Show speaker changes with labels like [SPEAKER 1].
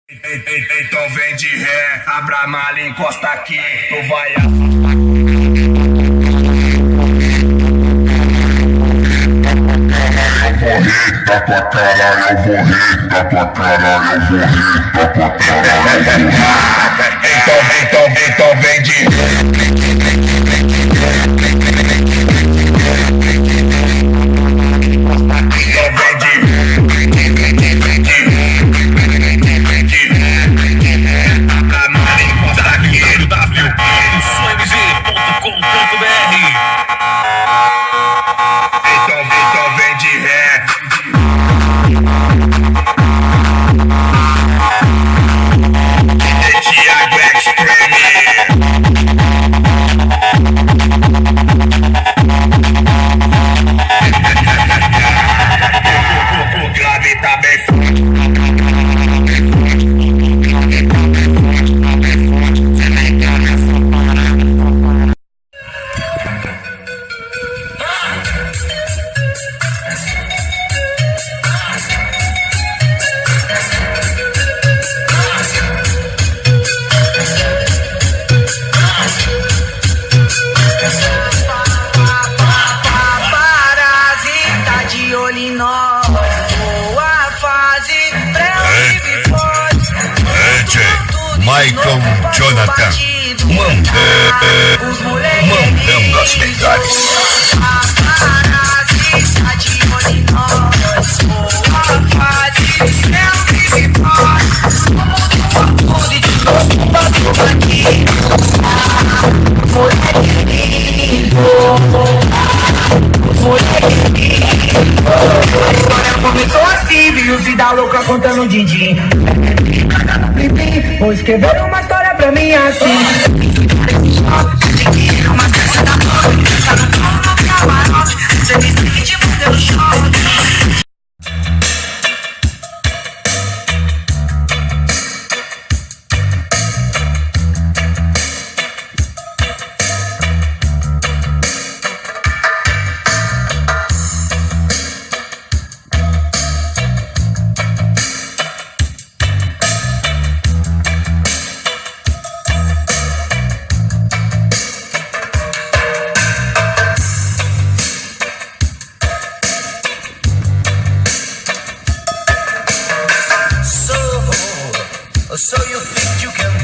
[SPEAKER 1] Então vem de ré, abra a mala e encosta aqui, tu vai
[SPEAKER 2] da tua cara, eu vou rir da tua cara, eu vou rir da tua cara.
[SPEAKER 1] Então vem de
[SPEAKER 3] Michael Jonathan mandando as melhores.
[SPEAKER 4] Começou assim, viu se dá louca contando din-din. Vou escrever uma história pra mim assim. Uma peça da noite, tá no pão no camarote. Você me sente muito no choque. So you think you can